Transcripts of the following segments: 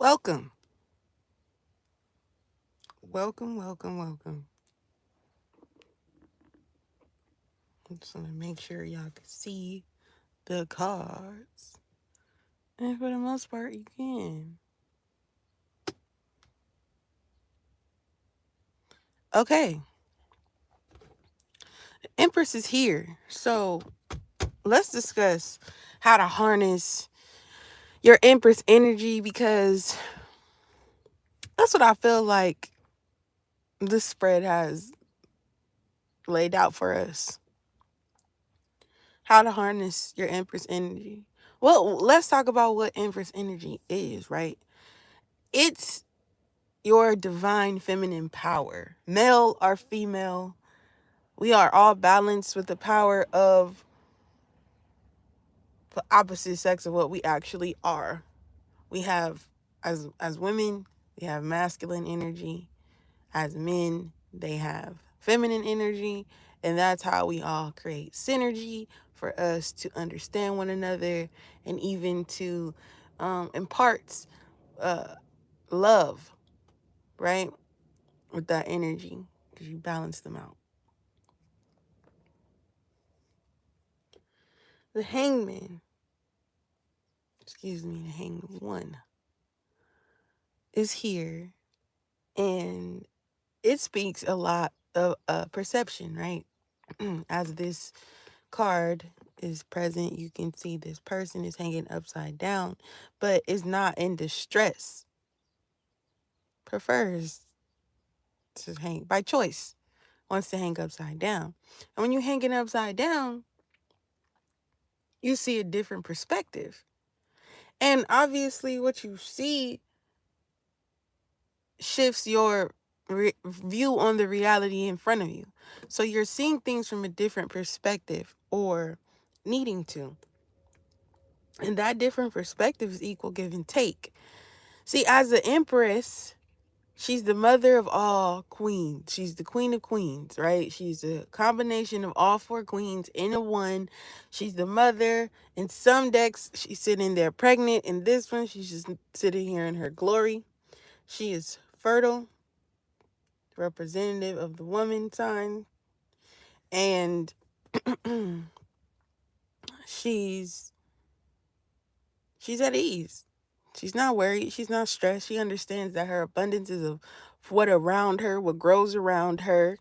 Welcome. Welcome. I just want to make sure y'all can see the cards. And for the most part, you can. Okay. Empress is here. So let's discuss how to harness your Empress energy because that's what I feel like this spread has laid out for us. How to harness your Empress energy. Well, let's talk about what Empress energy is, right? It's your divine feminine power, male or female. We are all balanced with the power of the opposite sex of what we actually are. We have, as women, we have masculine energy. As men, they have feminine energy, and that's how we all create synergy for us to understand one another and even to impart uh, love, right? With that energy, because you balance them out. The hangman, the hangman one, is here, and it speaks a lot of perception, right? As this card is present, you can see this person is hanging upside down, but is not in distress, prefers to hang by choice, wants to hang upside down. And when you're hanging upside down, you see a different perspective. And obviously, what you see shifts your view on the reality in front of you. So you're seeing things from a different perspective or needing to. And that different perspective is equal give and take. See, as the Empress, she's the mother of all queens. She's the queen of queens, right? She's a combination of all four queens in a one. She's the mother. In some decks, she's sitting there pregnant. In this one, she's just sitting here in her glory. She is fertile, representative of the woman sign, and she's she's at ease. She's not worried. She's not stressed. She understands that her abundance is of what around her, what grows around her,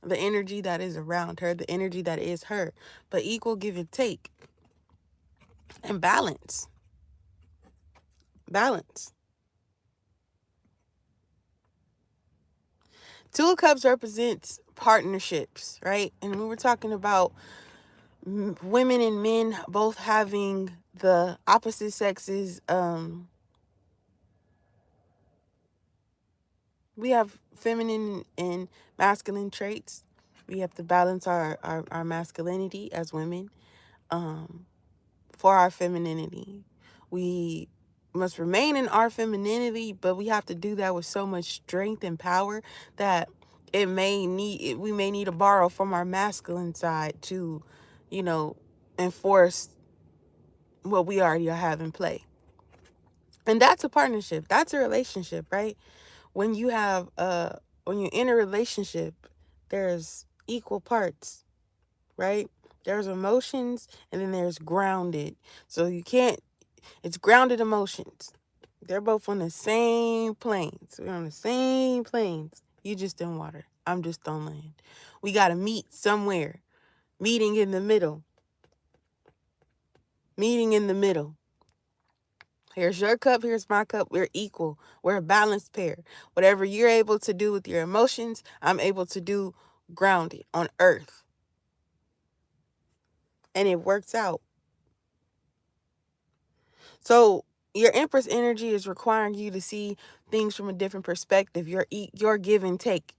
the energy that is around her, the energy that is her, but equal give and take and balance. Balance. Two of Cups represents partnerships, right? And when we're talking about women and men both having the opposite sexes, we have feminine and masculine traits. We have to balance our masculinity as women for our femininity. We must remain in our femininity, but we have to do that with so much strength and power that we may need to borrow from our masculine side to, you know, enforce what we already have in play. And that's a partnership. That's a relationship, right? When you have when you're in a relationship, there's equal parts, right? There's emotions and then there's grounded. So you can't it's grounded emotions. They're both on the same planes. We're on the same planes. You just in water. I'm just on land. We got to meet somewhere. Meeting in the middle. Meeting in the middle. Here's your cup, here's my cup. We're equal. We're a balanced pair. Whatever you're able to do with your emotions, I'm able to do grounded on earth. And it works out. So your Empress energy is requiring you to see things from a different perspective. Your give and take.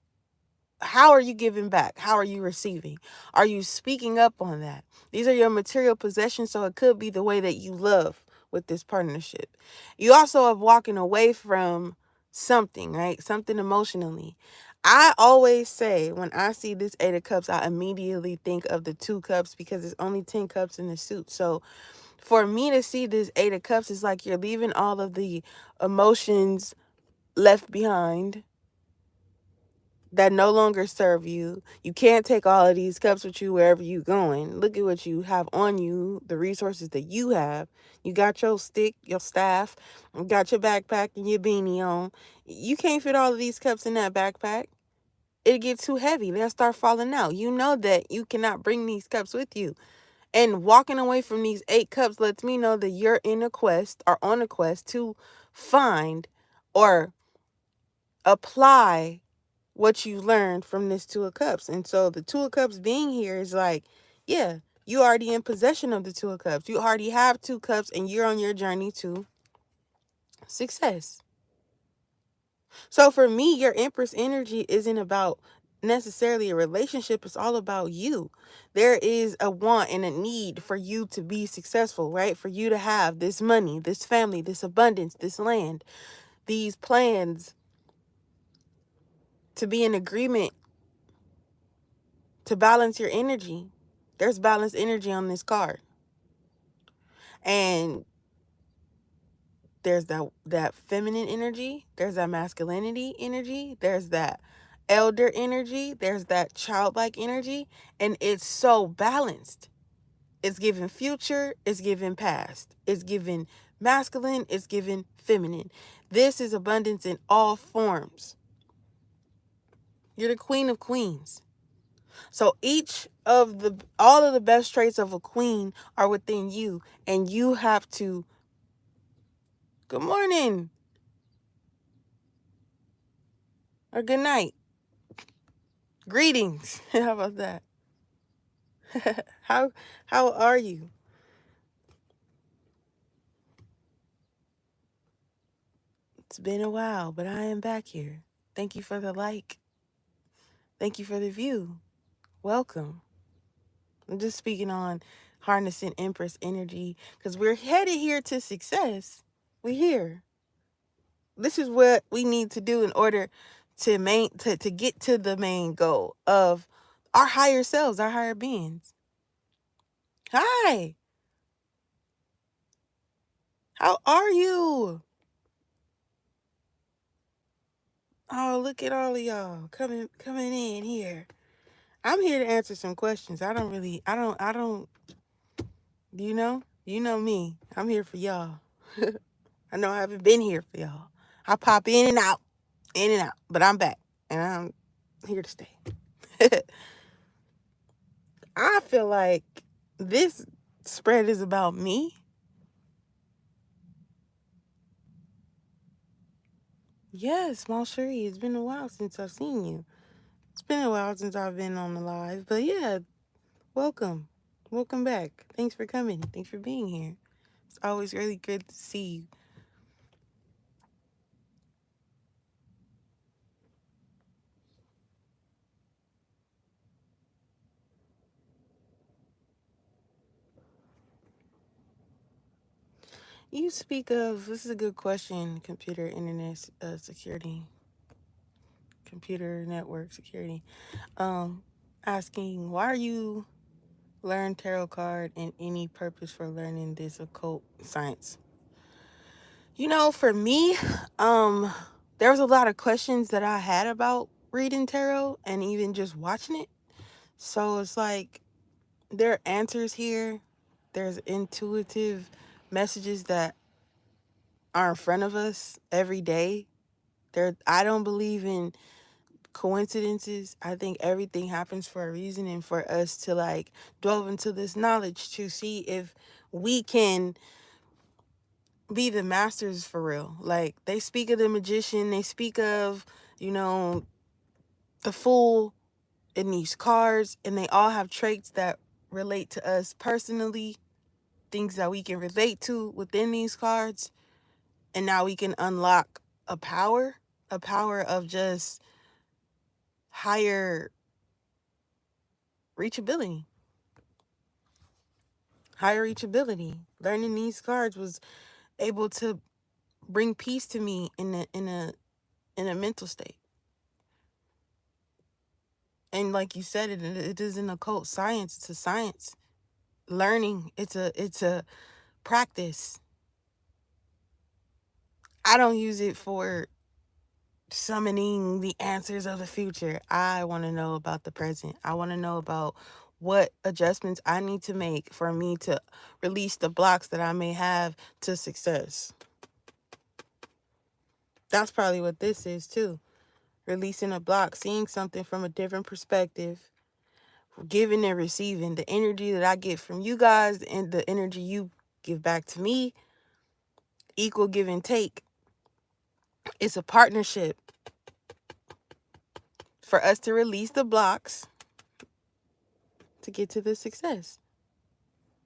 How are you giving back? How are you receiving? Are you speaking up on that? These are your material possessions, so it could be the way that you love with this partnership. You also are walking away from something, right? Something emotionally. I always say when I see this Eight of Cups, I immediately think of the Two Cups because there's only 10 cups in the suit. So for me to see this Eight of Cups, is like you're leaving all of the emotions left behind that no longer serve you. You can't take all of these cups with you wherever you going. Look at what you have on you, the resources that you have. You got your stick, your staff, you got your backpack and your beanie on. You can't fit all of these cups in that backpack. It gets too heavy. They'll start falling out. You know that you cannot bring these cups with you. And walking away from these 8 cups lets me know that you're in a quest or on a quest to find or apply what you learned from this Two of Cups. And so the Two of Cups being here is like, yeah, you already in possession of the Two of Cups. You already have 2 cups and you're on your journey to success. So for me, your Empress energy isn't about necessarily a relationship. It's all about you. There is a want and a need for you to be successful, right? For you to have this money, this family, this abundance, this land, these plans, to be in agreement, to balance your energy. There's balanced energy on this card. And there's that feminine energy, there's that masculinity energy, there's that elder energy, there's that childlike energy, and it's so balanced. It's given future, it's given past, it's given masculine, it's given feminine. This is abundance in all forms. You're the queen of queens. So all of the best traits of a queen are within you, and you have to, good morning or good night, greetings. How about that? how are you? It's been a while, but I am back here. Thank you for the like. Thank you for the view. Welcome. I'm just speaking on harnessing Empress energy because we're headed here to success. We're here. This is what we need to do in order to get to the main goal of our higher selves, our higher beings. Hi. How are you? Oh, look at all of y'all coming in here. I'm here to answer some questions. I don't, you know me. I'm here for y'all. I know I haven't been here for y'all. I pop in and out, but I'm back and I'm here to stay. I feel like this spread is about me. Yes, Small Cherie, it's been a while since I've seen you. It's been a while since I've been on the live, but yeah, welcome. Welcome back. Thanks for coming. Thanks for being here. It's always really good to see you. You speak of, this is a good question, computer internet security, computer network security. Asking, why are you learn tarot card and any purpose for learning this occult science? You know, for me, there was a lot of questions that I had about reading tarot and even just watching it. So it's like there are answers here. There's intuitive messages that are in front of us every day. I don't believe in coincidences. I think everything happens for a reason, and for us to like delve into this knowledge to see if we can be the masters for real. Like they speak of the magician, they speak of, the fool in these cards, and they all have traits that relate to us personally, things that we can relate to within these cards. And now we can unlock a power of just higher reachability. Higher reachability. Learning these cards was able to bring peace to me in a mental state. And like you said, it is an occult science. It's a science. Learning. It's a practice. I don't use it for summoning the answers of the future. I want to know about the present. I want to know about what adjustments I need to make for me to release the blocks that I may have to success. That's probably what this is too. Releasing a block, seeing something from a different perspective, giving and receiving. The energy that I get from you guys and the energy you give back to me, equal give and take. It's a partnership for us to release the blocks to get to the success.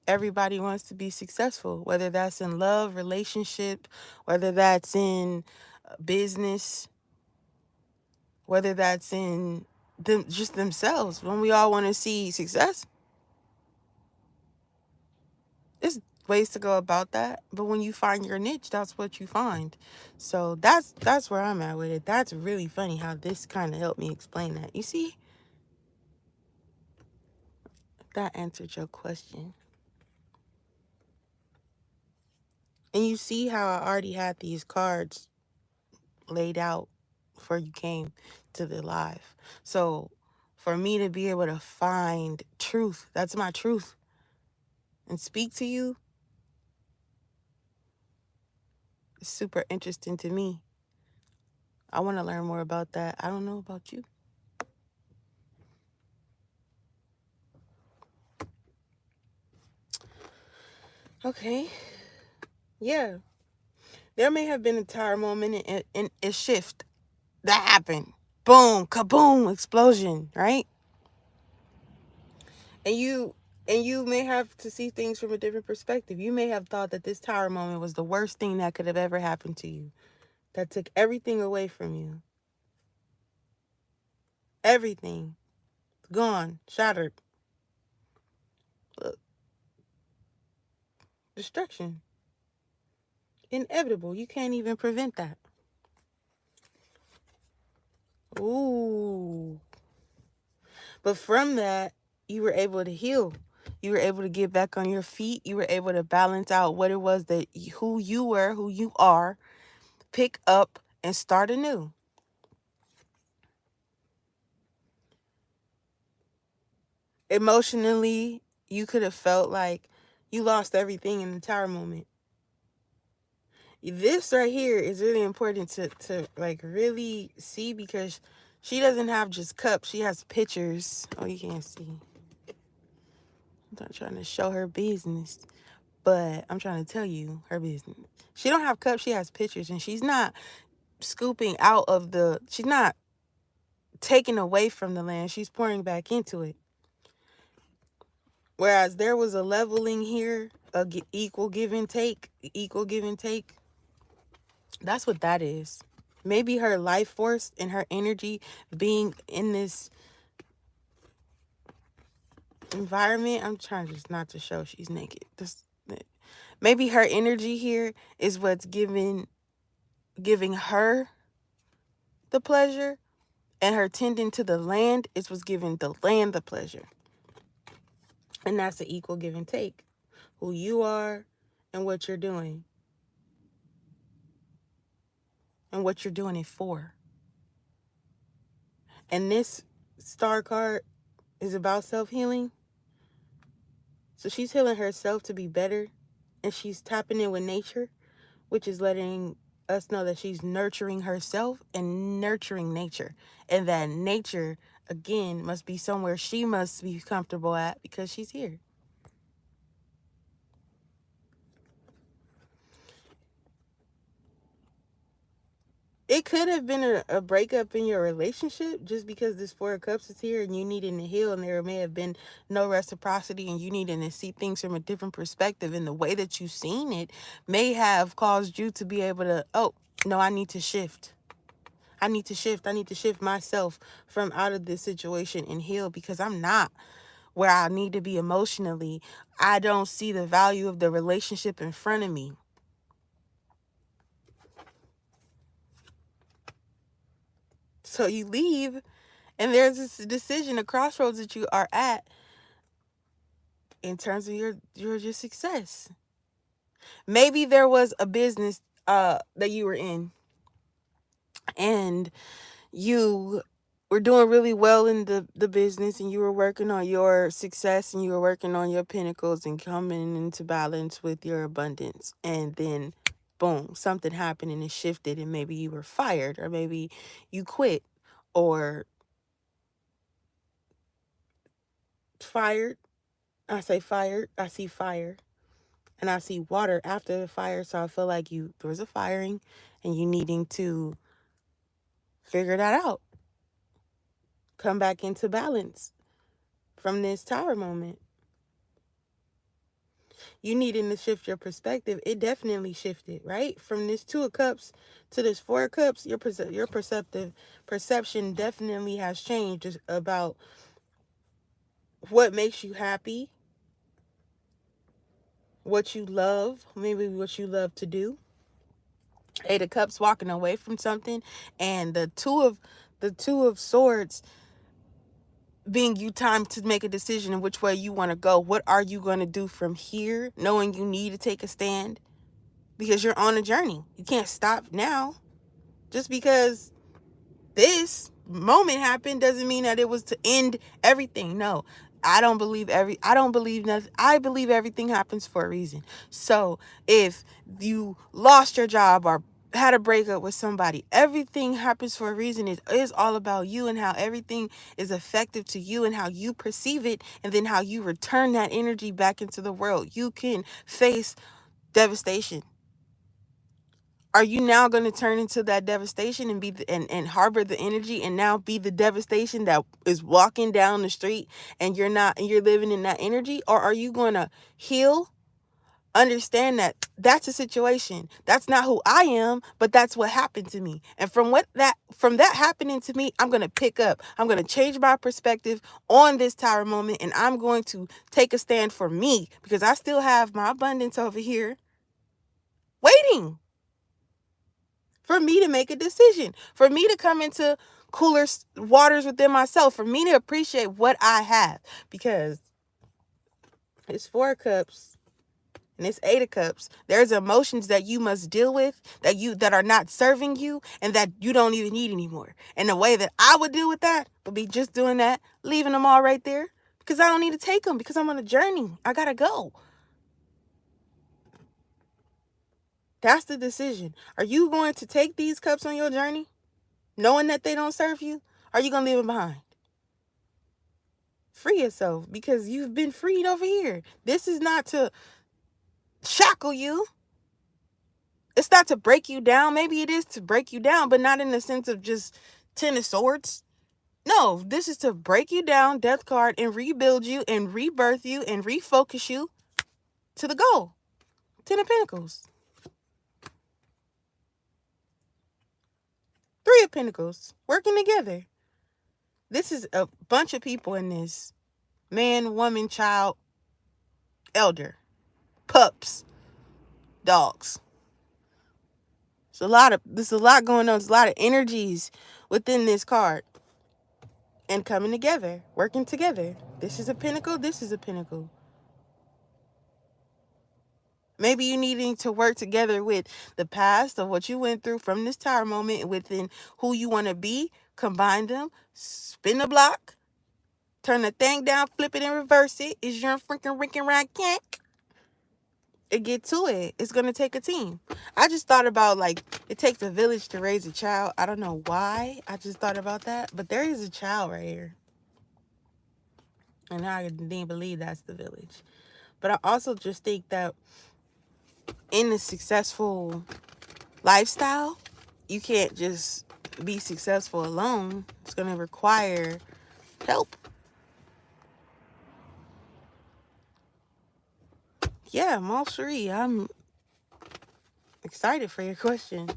Everybody wants to be successful, whether that's in love, relationship, whether that's in business, whether that's in them, just themselves. When we all want to see success, there's ways to go about that. But when you find your niche, that's what you find. So that's where I'm at with it. That's really funny how this kind of helped me explain that. You see, that answered your question. And you see how I already had these cards laid out before you came to the live. So for me to be able to find truth, that's my truth, and speak to you, is super interesting to me. I want to learn more about that. I don't know about you. Okay. Yeah. There may have been a tire moment and a shift that happened. Boom, kaboom, explosion, right? And you may have to see things from a different perspective. You may have thought that this tower moment was the worst thing that could have ever happened to you. That took everything away from you. Everything. Gone. Shattered. Look. Destruction. Inevitable. You can't even prevent that. Ooh. But from that, you were able to heal. You were able to get back on your feet. You were able to balance out what it was that who you were, who you are, pick up and start anew. Emotionally, you could have felt like you lost everything in the tower moment. This right here is really important to like really see, because she doesn't have just cups. She has pictures. Oh, you can't see. I'm not trying to show her business, but I'm trying to tell you her business. She don't have cups. She has pictures, and she's not scooping out of she's not taking away from the land. She's pouring back into it. Whereas there was a leveling here, equal give and take, equal give and take. That's what that is. Maybe her life force and her energy being in this environment. I'm trying just not to show she's naked. Maybe her energy here is what's giving her the pleasure, and her tending to the land is what's giving the land the pleasure. And that's the equal give and take. Who you are and what you're doing. And what you're doing it for. And this star card is about self-healing. So she's healing herself to be better. And she's tapping in with nature, which is letting us know that she's nurturing herself and nurturing nature. And that nature, again, must be somewhere she must be comfortable at because she's here. It could have been a breakup in your relationship just because this Four of Cups is here and you needing to heal, and there may have been no reciprocity and you needing to see things from a different perspective, and the way that you've seen it may have caused you to be able to, oh, no, I need to shift. I need to shift. I need to shift myself from out of this situation and heal because I'm not where I need to be emotionally. I don't see the value of the relationship in front of me. So you leave, and there's this decision, a crossroads that you are at in terms of your success. Maybe there was a business that you were in, and you were doing really well in the business, and you were working on your success, and you were working on your pinnacles and coming into balance with your abundance. And then boom, something happened and it shifted, and maybe you were fired, or maybe you quit, or fired. I say fired, I see fire, and I see water after the fire. So I feel like there was a firing, and you needing to figure that out, come back into balance from this tower moment. You needing to shift your perspective. It definitely shifted, right? From this 2 of Cups to this 4 of Cups, your perception definitely has changed just about what makes you happy, what you love, maybe what you love to do. 8 of Cups, walking away from something, and the Two of Swords being you time to make a decision in which way you want to go. What are you going to do from here, knowing you need to take a stand? Because you're on a journey. You can't stop now. Just because this moment happened doesn't mean that it was to end everything. No. I don't believe nothing. I believe everything happens for a reason. So if you lost your job or had a breakup with somebody, everything happens for a reason. It is all about you and how everything is effective to you and how you perceive it, and then how you return that energy back into the world. You can face devastation. Are you now going to turn into that devastation and and harbor the energy, and now be the devastation that is walking down the street, and you're living in that energy? Or are you going to heal, understand that that's a situation, that's not who I am, but that's what happened to me, and from that happening to me, I'm going to pick up, I'm going to change my perspective on this tower moment, and I'm going to take a stand for me, because I still have my abundance over here waiting for me to make a decision, for me to come into cooler waters within myself, for me to appreciate what I have. Because it's 4 of Cups and it's 8 of Cups. There's emotions that you must deal with, that are not serving you, and that you don't even need anymore. And the way that I would deal with that would be just doing that, leaving them all right there, because I don't need to take them, because I'm on a journey. I gotta go. That's the decision. Are you going to take these cups on your journey, knowing that they don't serve you? Or are you going to leave them behind? Free yourself, because you've been freed over here. This is not to shackle you. It's not to break you down. Maybe it is to break you down, but not in the sense of just 10 of Swords. No, this is to break you down, Death card, and rebuild you and rebirth you and refocus you to the goal. 10 of Pentacles. 3 of Pentacles. Working together. This is a bunch of people in this. Man, woman, child, elder, pups, dogs. There's a lot going on. There's a lot of energies within this card. And coming together, working together. This is a Pentacle, this is a Pentacle. Maybe you needing to work together with the past of what you went through from this tower moment within who you want to be. Combine them, spin the block, turn the thing down, flip it and reverse it. Is your freaking rinking rat can't? And get to it. It's going to take a team. I just thought about, like, it takes a village to raise a child. I don't know why I just thought about that, but there is a child right here. And I didn't believe that's the village. But I also just think that in a successful lifestyle, you can't just be successful alone. It's going to require help. Yeah, Malcherie, I'm excited for your question.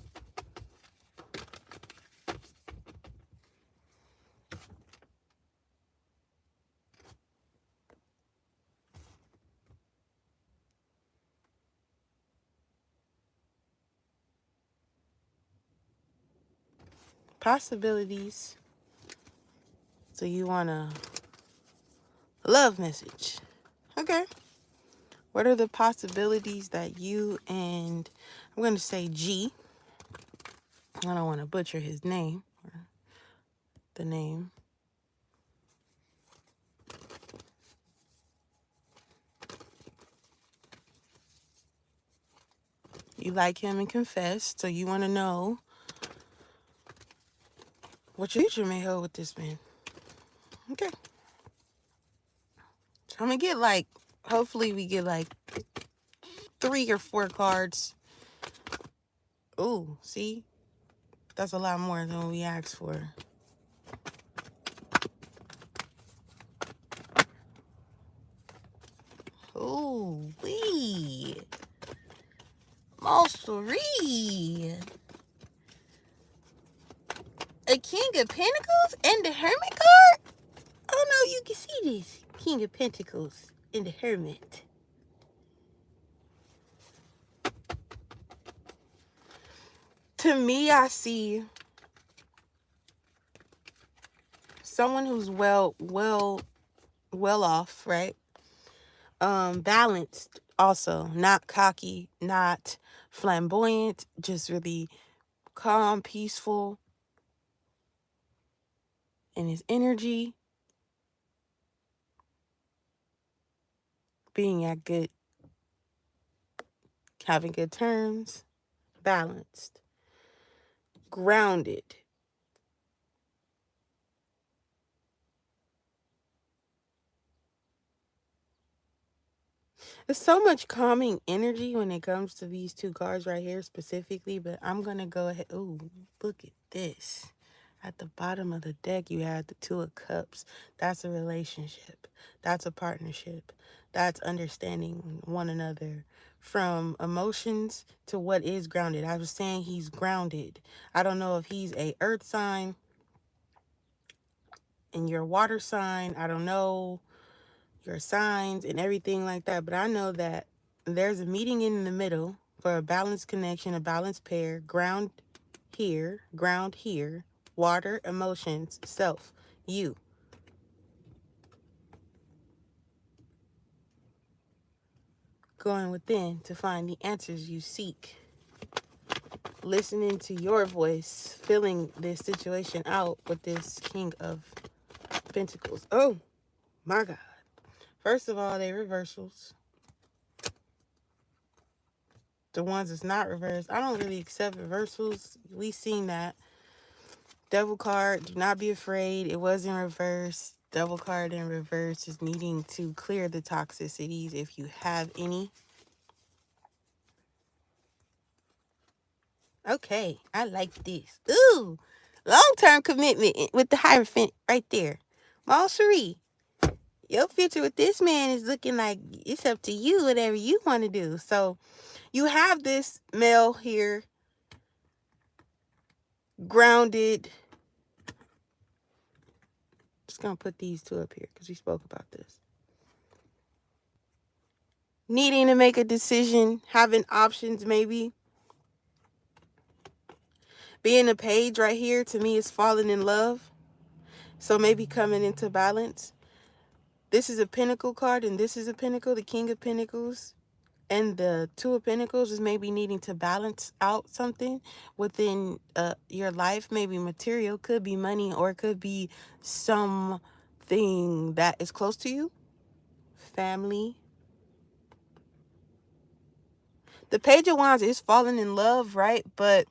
Possibilities. So you want a love message. Okay. What are the possibilities that you and, I'm going to say G, I don't want to butcher his name, or the name. You like him and confessed, so you want to know what your future may hold with this man. Okay. So I'm going to get like, hopefully we get like 3 or 4 cards. Ooh, see? That's a lot more than what we asked for. Ooh, wee. Monstery. A King of Pentacles and the Hermit card? Oh no, you can see this. King of Pentacles and the Hermit. To me, I see someone who's well off, right? Balanced also, not cocky, not flamboyant, just really calm, peaceful in his energy, being at good, having good terms, balanced, grounded. There's so much calming energy when it comes to these 2 cards right here specifically, but I'm going to go ahead. Ooh, look at this. At the bottom of the deck, you have the 2 of Cups. That's a relationship. That's a partnership. That's understanding one another. From emotions to what is grounded. I was saying he's grounded. I don't know if he's a earth sign and your water sign. I don't know your signs and everything like that. But I know that there's a meeting in the middle for a balanced connection, a balanced pair, ground here, water, emotions, self, you. Going within to find the answers you seek. Listening to your voice, filling this situation out with this King of Pentacles. Oh my God. First of all, they reversals. The ones that's not reversed, I don't really accept reversals. We seen that. Devil card, do not be afraid. It was in reverse. Devil card in reverse is needing to clear the toxicities if you have any. Okay, I like this. Ooh, long-term commitment with the Hierophant right there. Mom Cherie, your future with this man is looking like it's up to you, whatever you want to do. So you have this male here, grounded. Just going to put these 2 up here because we spoke about this. Needing to make a decision, having options maybe. Being a page right here to me is falling in love. So maybe coming into balance. This is a Pentacle card and this is a Pentacle, the King of Pentacles. And the 2 of Pentacles is maybe needing to balance out something within your life. Maybe material, could be money, or it could be something that is close to you. Family. The Page of Wands is falling in love, right? But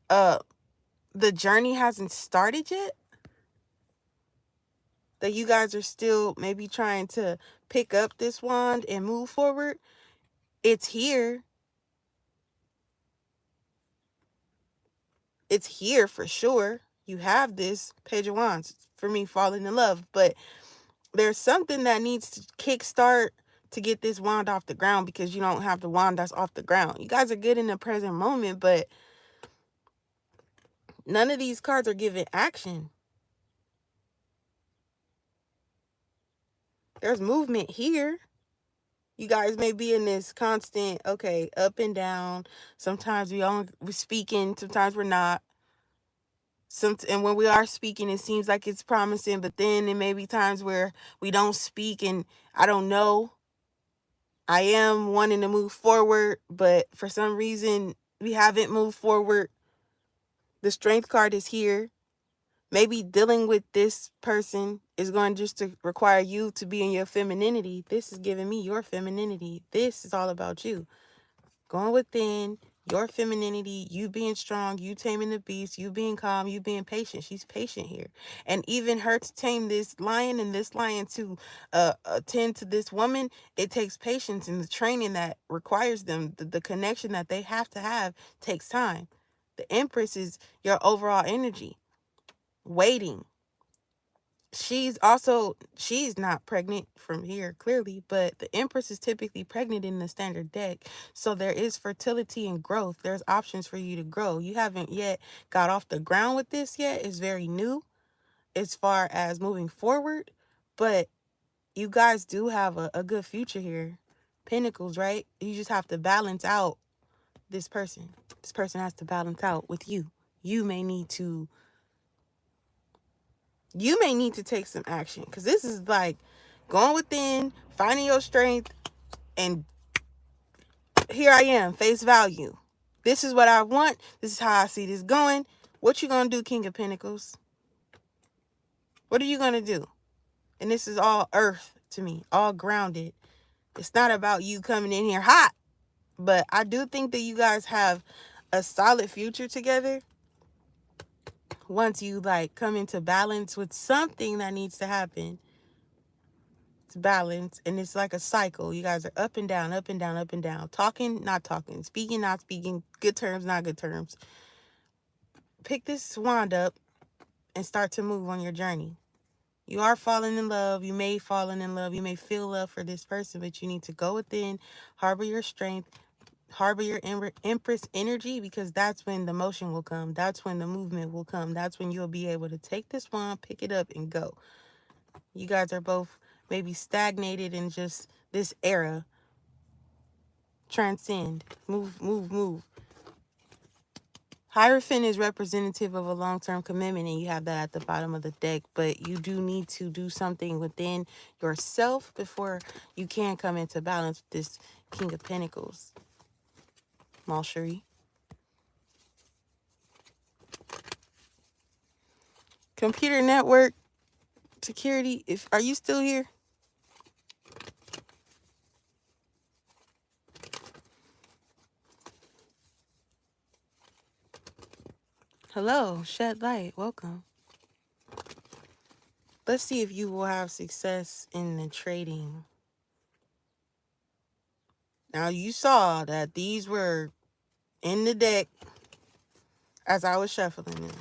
the journey hasn't started yet. That you guys are still maybe trying to pick up this wand and move forward. It's here. It's here for sure. You have this Page of Wands, for me, falling in love. But there's something that needs to kickstart to get this wand off the ground, because you don't have the wand that's off the ground. You guys are good in the present moment, but none of these cards are giving action. There's movement here. You guys may be in this constant, okay, up and down. Sometimes we're speaking, sometimes we're not. And when we are speaking, it seems like it's promising, but then there may be times where we don't speak and I don't know. I am wanting to move forward, but for some reason, we haven't moved forward. The strength card is here. Maybe dealing with this person is going just to require you to be in your femininity. This is giving me your femininity. This is all about you. Going within your femininity, you being strong, you taming the beast, you being calm, you being patient. She's patient here. And even her to tame this lion and this lion to attend to this woman, it takes patience, and the training that requires them, the connection that they have to have takes time. The Empress is your overall energy, waiting. She's not pregnant from here clearly, but the Empress is typically pregnant in the standard deck. So there is fertility and growth. There's options for you to grow. You haven't yet got off the ground with this yet. It's very new as far as moving forward, but you guys do have a good future here. Pentacles, right? You just have to balance out this person. This person has to balance out with you. You may need to take some action, because this is like going within, finding your strength, and here I am, face value. This is what I want. This is how I see this going. What you gonna do, King of Pentacles? What are you gonna do? And this is all earth to me, all grounded. It's not about you coming in here hot, but I do think that you guys have a solid future together once you like come into balance with something that needs to happen. Balance, and it's like a cycle. You guys are up and down, up and down, up and down, talking, not talking, speaking, not speaking, good terms, not good terms. Pick this wand up and start to move on your journey. You are falling in love. You may fall in love. You may feel love for this person, but you need to go within, harbor your strength, harbor your Empress energy, because that's when the motion will come. That's when the movement will come. That's when you'll be able to take this wand, pick it up, and go. You guys are both maybe stagnated in just this era. Transcend. Move, move, move. Hierophant is representative of a long-term commitment, and you have that at the bottom of the deck, but you do need to do something within yourself before you can come into balance with this King of Pentacles. Malcherie. Computer network security. Are you still here? Hello, shed light. Welcome. Let's see if you will have success in the trading. Now, you saw that these were in the deck as I was shuffling them.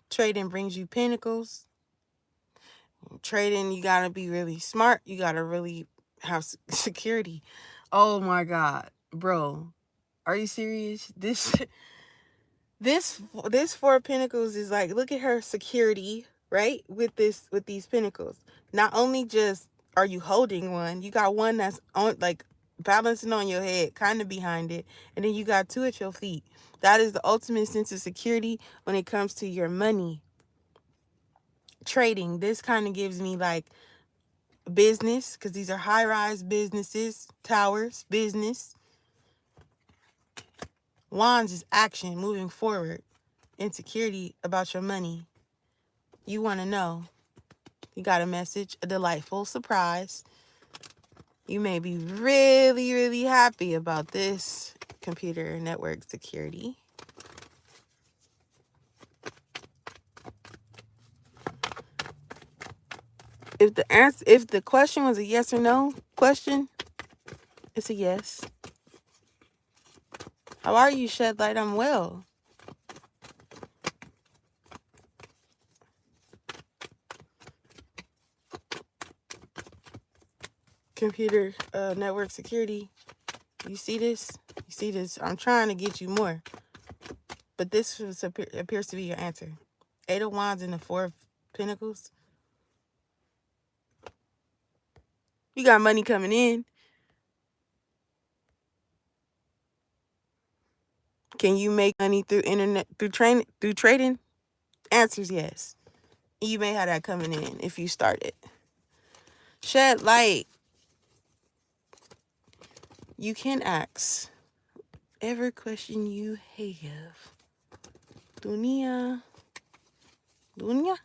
Trading brings you pentacles. Trading, you gotta be really smart. You gotta really have security. Oh my God, bro, are you serious? This Four of Pentacles is like, look at her security, right? With these pentacles. Not only just are you holding one, you got one that's on, like, balancing on your head, kind of behind it, and then you got two at your feet. That is the ultimate sense of security when it comes to your money. Trading, this kind of gives me like business, because these are high-rise businesses, towers, business. Wands is action, moving forward. Insecurity about your money. You want to know. You got a message, a delightful surprise. You may be really, really happy about this computer network security. If the question was a yes or no question, it's a yes. How are you, Shed Light? I'm well. Computer network security. You see this? You see this? I'm trying to get you more. But this appears to be your answer. Eight of Wands and the Four of Pentacles. You got money coming in. Can you make money through internet, through trading? Answer's yes. You may have that coming in if you start it. Shed light. You can ask every question you have. Dunia. Dunia?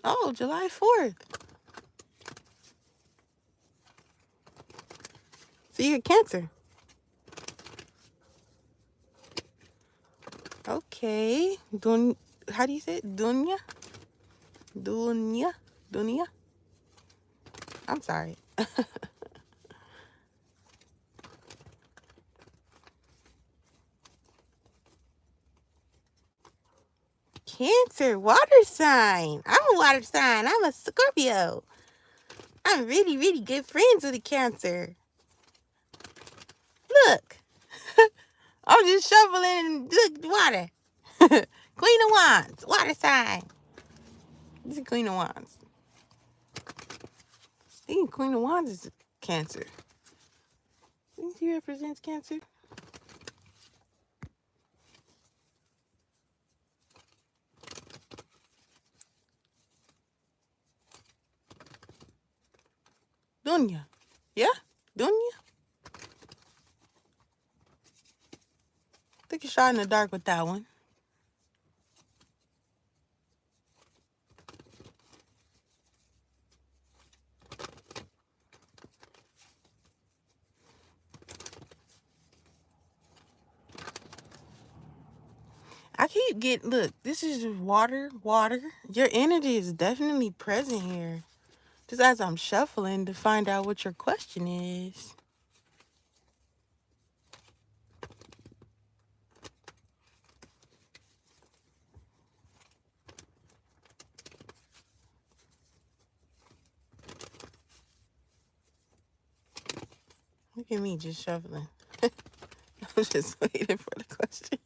Oh, July 4th. So you're Cancer. Okay. How do you say it? Dunya? Dunya? Dunya? I'm sorry. Cancer, water sign. I'm a water sign. I'm a Scorpio. I'm really, really good friends with a Cancer. Look. I'm just shoveling look, water. Queen of Wands, water sign. This is Queen of Wands. Speaking of Queen of Wands is Cancer. He represents Cancer. Dunya. Yeah? Dunya? Take a shot in the dark with that one. I keep getting, look, this is just water. Your energy is definitely present here. Just as I'm shuffling to find out what your question is. Look at me just shuffling. I'm just waiting for the question.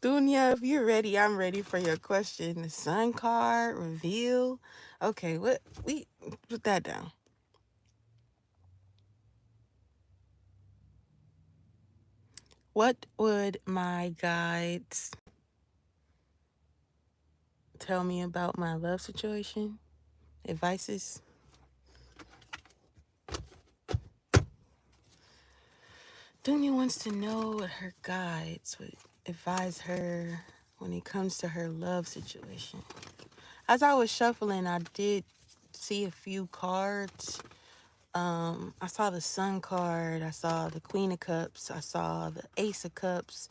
Dunya, if you're ready, I'm ready for your question. The Sun card, reveal. Okay, we put that down. What would my guides tell me about my love situation? Advices? Dunya wants to know what her guides would advise her when it comes to her love situation. As I was shuffling, I did see a few cards. I saw the Sun card. I saw the Queen of Cups. I saw the Ace of Cups.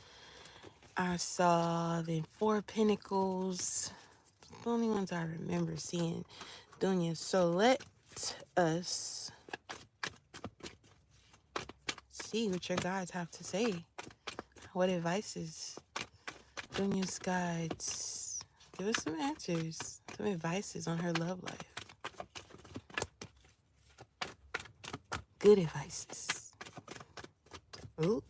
I saw the Four of Pentacles. The only ones I remember seeing. Dunya. So let us see what your guides have to say. What advices? Dunya's guides. Give us some answers. Some advices on her love life. Good advices. Ooh.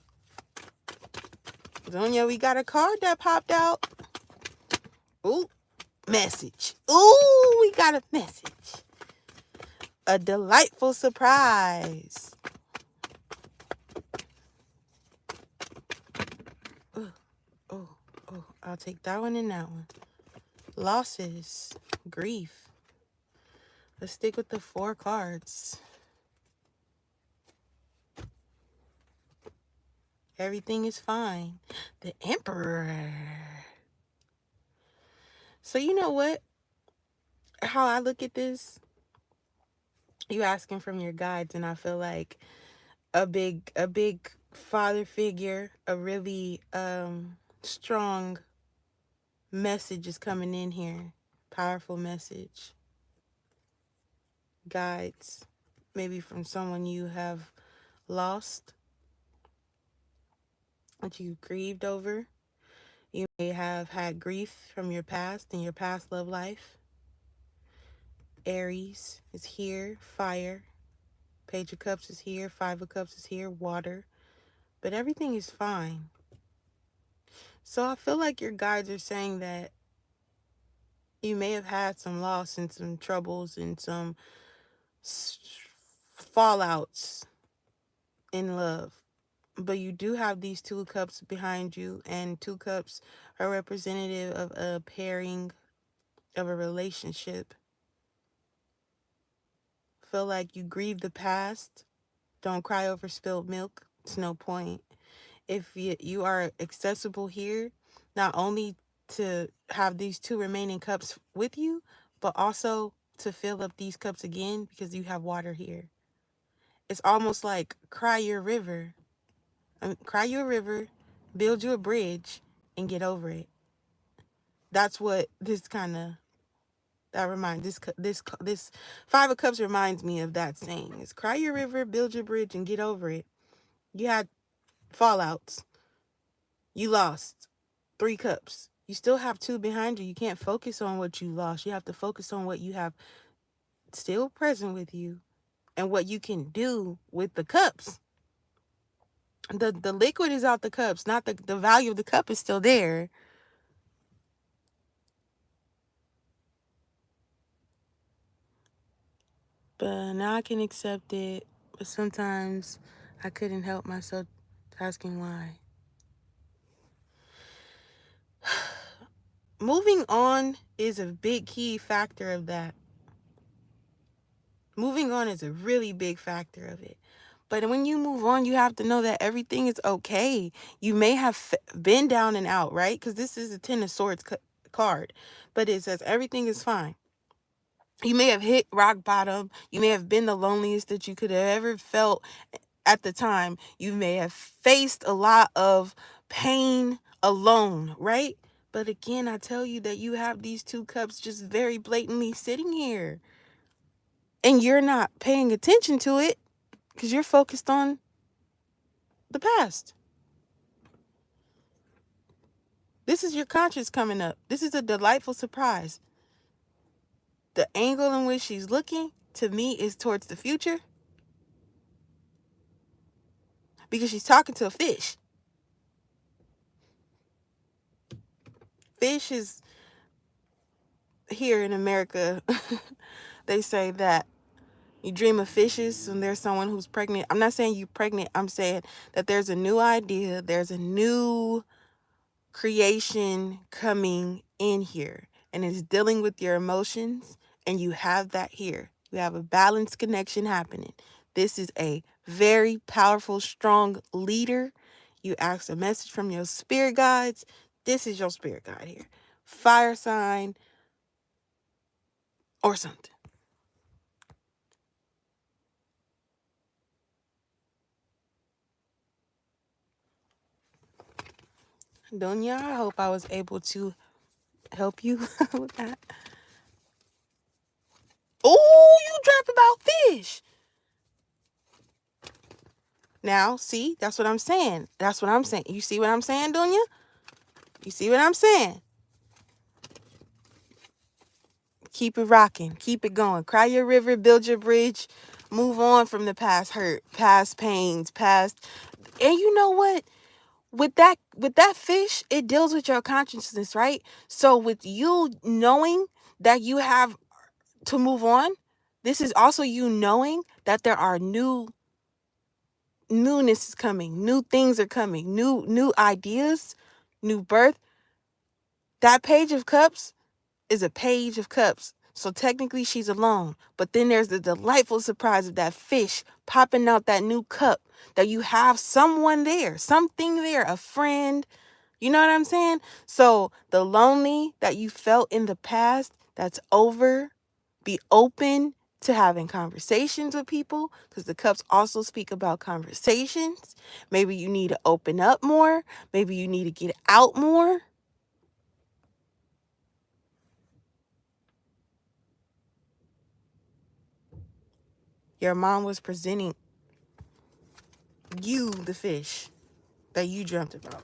Dunya, we got a card that popped out. Ooh. Message. Ooh, we got a message. A delightful surprise. Oh, I'll take that one and that one. Losses. Grief. Let's stick with the 4 cards. Everything is fine. The Emperor. So you know what? How I look at this, you asking from your guides, and I feel like a big father figure, a really strong message is coming in here. Powerful message. Guides, maybe from someone you have lost, that you grieved over. You may have had grief from your past in your past love life. Aries is here, fire. Page of Cups is here, 5 of Cups is here, water. But everything is fine. So I feel like your guides are saying that you may have had some loss and some troubles and some fallouts in love. But you do have these 2 cups behind you, and 2 cups are representative of a pairing, of a relationship. Feel like you grieve the past. Don't cry over spilled milk. It's no point. If you are accessible here, not only to have these 2 remaining cups with you, but also to fill up these cups again because you have water here. It's almost like cry your river. Cry you a river, build you a bridge, and get over it. That's what this kind of that reminds this 5 of Cups reminds me of that saying. It's cry your river, build your bridge, and get over it. You had fallouts. You lost 3 cups. You still have 2 behind you. You can't focus on what you lost. You have to focus on what you have still present with you and what you can do with the cups. The liquid is out the cups, not the value of the cup is still there. But now I can accept it. But sometimes I couldn't help myself asking why. Moving on is a big key factor of that. Moving on is a really big factor of it. But when you move on, you have to know that everything is okay. You may have been down and out, right? Because this is a 10 of Swords card. But it says everything is fine. You may have hit rock bottom. You may have been the loneliest that you could have ever felt at the time. You may have faced a lot of pain alone, right? But again, I tell you that you have these 2 cups just very blatantly sitting here. And you're not paying attention to it because you're focused on the past. This is your conscience coming up. This is a delightful surprise. The angle in which she's looking, to me, is towards the future. Because she's talking to a fish. Fish is, here in America, they say that you dream of fishes when there's someone who's pregnant. I'm not saying you're pregnant. I'm saying that there's a new idea. There's a new creation coming in here. And it's dealing with your emotions. And you have that here. You have a balanced connection happening. This is a very powerful, strong leader. You ask a message from your spirit guides. This is your spirit guide here. Fire sign or something. Donya, I hope I was able to help you with that. Oh, you dropped about fish. Now, see, that's what I'm saying. That's what I'm saying. You see what I'm saying, Donya? You see what I'm saying? Keep it rocking. Keep it going. Cry your river, build your bridge. Move on from the past hurt, past pains, past. And you know what? With that fish, it deals with your consciousness, right? So with you knowing that you have to move on, this is also you knowing that there are newness is coming, new things are coming, new ideas, new birth. That Page of Cups is a Page of Cups. So technically she's alone. But then there's the delightful surprise of that fish popping out that new cup, that you have someone there, something there, a friend. You know what I'm saying? So the lonely that you felt in the past, that's over. Be open to having conversations with people, because the cups also speak about conversations. Maybe you need to open up more. Maybe you need to get out more. Your mom was presenting you the fish that you dreamt about.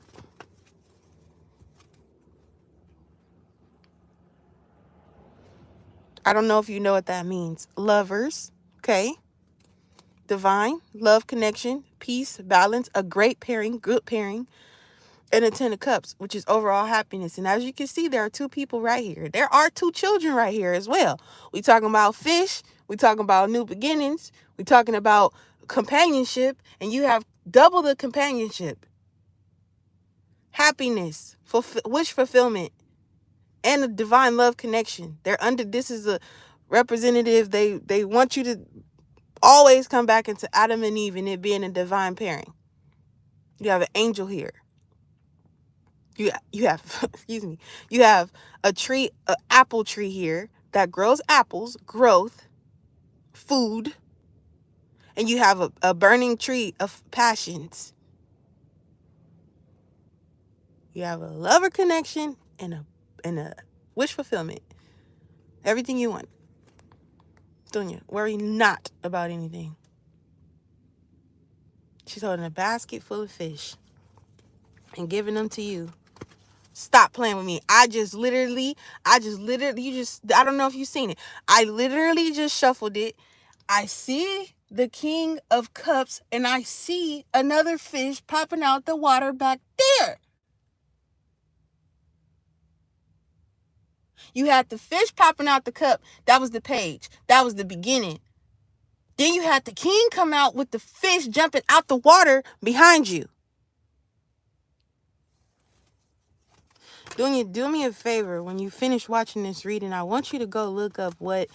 I don't know if you know what that means. Lovers, okay? Divine, love, connection, peace, balance, a great pairing, good pairing, and a 10 of Cups, which is overall happiness. And as you can see, there are 2 people right here. There are 2 children right here as well. We talking about fish. We talking about new beginnings. We talking about companionship. And you have double the companionship, happiness, wish fulfillment, and a divine love connection. This is a representative. They want you to always come back into Adam and Eve and it being a divine pairing. You have an angel here. You have excuse me. You have an apple tree here that grows apples, growth, food, and you have a burning tree of passions. You have a lover connection and a wish fulfillment. Everything you want. Dunya, worry not about anything. She's holding a basket full of fish and giving them to you. Stop playing with me. I don't know if you've seen it. I literally just shuffled it. I see the King of Cups and I see another fish popping out the water back there. You had the fish popping out the cup. That was the page. That was the beginning. Then you had the king come out with the fish jumping out the water behind you. Do me a favor. When you finish watching this reading, I want you to go look up what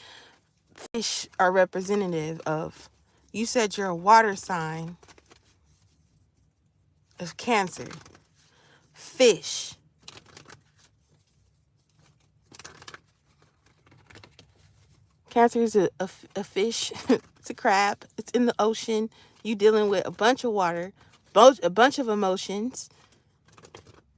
fish are representative of. You said you're a water sign of Cancer. Fish. Cancer is a fish. It's a crab. It's in the ocean. You dealing with a bunch of water, a bunch of emotions,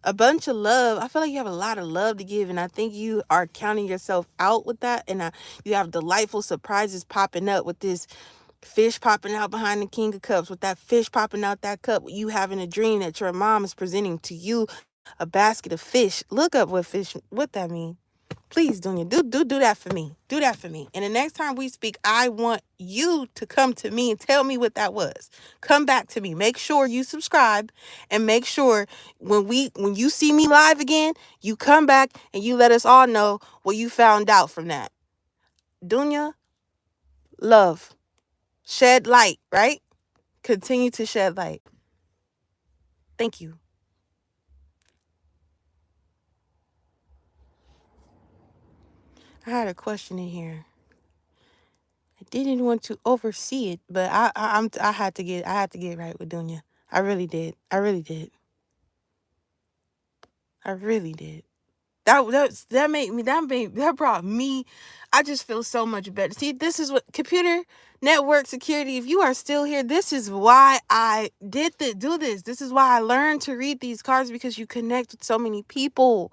a bunch of love. I feel like you have a lot of love to give, and I think you are counting yourself out with that. And you have delightful surprises popping up with this fish popping out behind the King of Cups, with that fish popping out that cup, you having a dream that your mom is presenting to you a basket of fish. Look up what that means. Please, Dunya, do that for me. Do that for me. And the next time we speak, I want you to come to me and tell me what that was. Come back to me. Make sure you subscribe and make sure when you see me live again, you come back and you let us all know what you found out from that. Dunya, love. Shed light, right? Continue to shed light. Thank you. I had a question in here. I didn't want to oversee it, but I had to get right with Dunya. I really did. I really did. I really did. That brought me. I just feel so much better. See, this is what computer network security. If you are still here, this is why I do this. This is why I learned to read these cards, because you connect with so many people.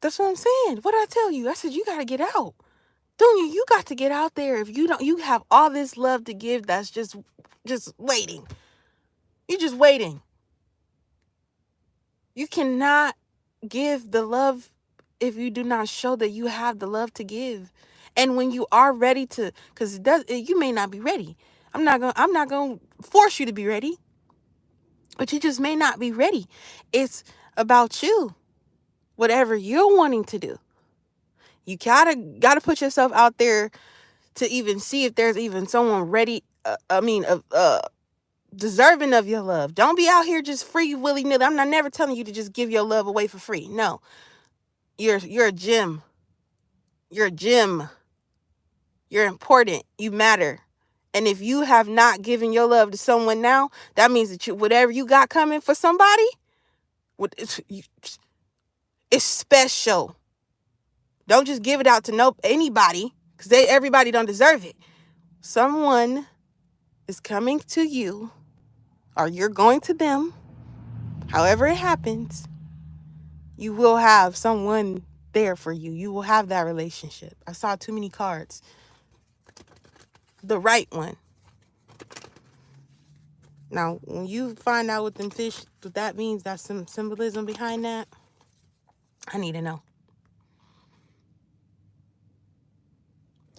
That's what I'm saying. What did I tell you? I said, you got to get out. Dunya, you got to get out there. If you don't, you have all this love to give that's just waiting. You're just waiting. You cannot give the love if you do not show that you have the love to give. And when you are ready to, because you may not be ready. I'm not going to force you to be ready, but you just may not be ready. It's about you. Whatever you're wanting to do. You gotta put yourself out there to even see if there's even someone ready. Deserving of your love. Don't be out here just free willy-nilly. I'm not never telling you to just give your love away for free. No, you're a gem. You're a gem. You're important. You matter. And if you have not given your love to someone now, that means that whatever you got coming for somebody, it's special. Don't just give it out to anybody, because everybody don't deserve it. Someone is coming to you, or you're going to them. However it happens, you will have someone there for you. You will have that relationship. I saw too many cards. The right one. Now, when you find out what them fish, what that means, that's some symbolism behind that, I need to know.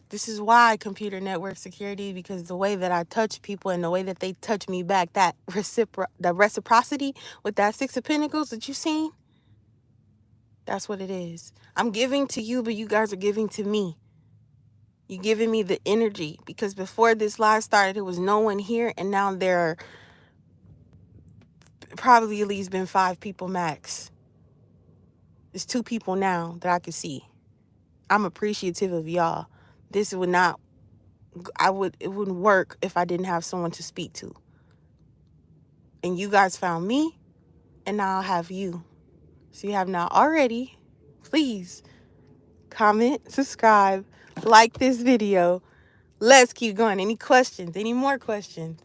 This is why computer network security, because the way that I touch people and the way that they touch me back, that the reciprocity with that Six of Pentacles that you seen, That's what it is. I'm giving to you, but you guys are giving to me. You're giving me the energy, because before this live started, there was no one here, and now there are probably at least been 5 people max. There's 2 people now that I can see. I'm appreciative of y'all. This would not, it wouldn't work if I didn't have someone to speak to. And you guys found me, and now I'll have you. So you have not already, please comment, subscribe, like this video. Let's keep going. Any questions? Any more questions?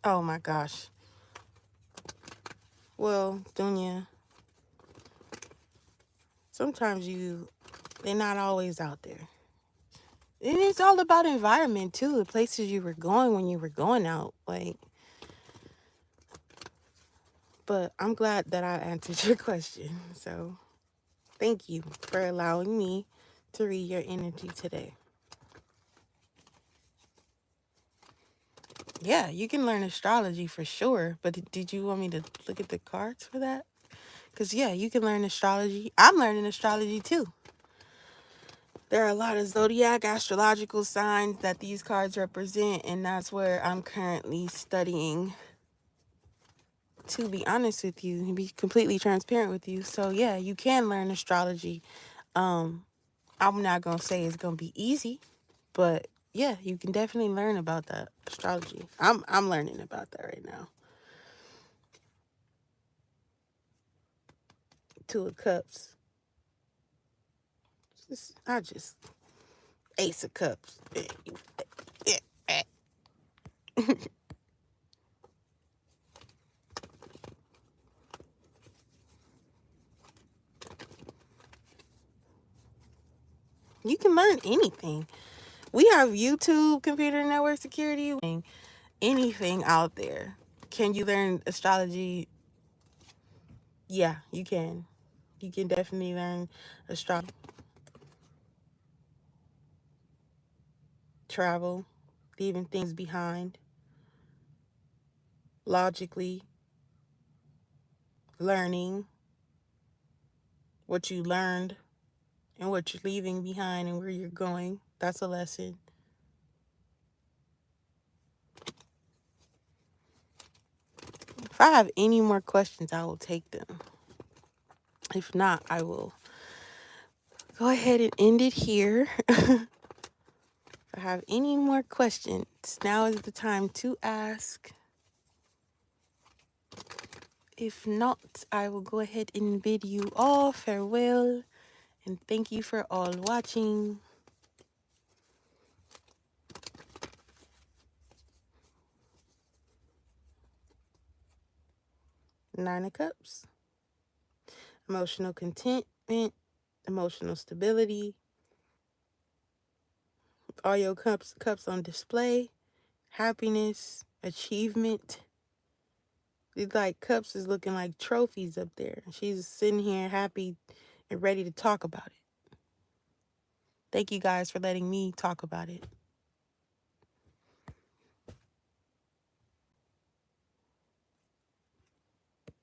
Oh my gosh. Well, Dunya, sometimes they're not always out there. And it's all about environment too, the places you were going when you were going out. But I'm glad that I answered your question. So thank you for allowing me to read your energy today. Yeah, you can learn astrology for sure. But did you want me to look at the cards for that? Because, yeah, you can learn astrology. I'm learning astrology too. There are a lot of zodiac astrological signs that these cards represent, and that's where I'm currently studying, to be honest with you and be completely transparent with you. So, yeah, you can learn astrology. I'm not going to say it's going to be easy, but yeah, you can definitely learn about that astrology. I'm learning about that right now. 2 of Cups. Ace of Cups. You can learn anything. We have YouTube, computer network security, anything out there. Can you learn astrology? Yeah, you can. You can definitely learn astrology. Travel, leaving things behind. Logically, learning what you learned and what you're leaving behind and where you're going. That's a lesson. If I have any more questions, I will take them. If not, I will go ahead and end it here. If I have any more questions, now is the time to ask. If not, I will go ahead and bid you all farewell, and thank you for all watching. 9 of Cups. Emotional contentment, emotional stability. All your cups on display. Happiness, achievement. It's like Cups is looking like trophies up there. She's sitting here happy and ready to talk about it. Thank you guys for letting me talk about it.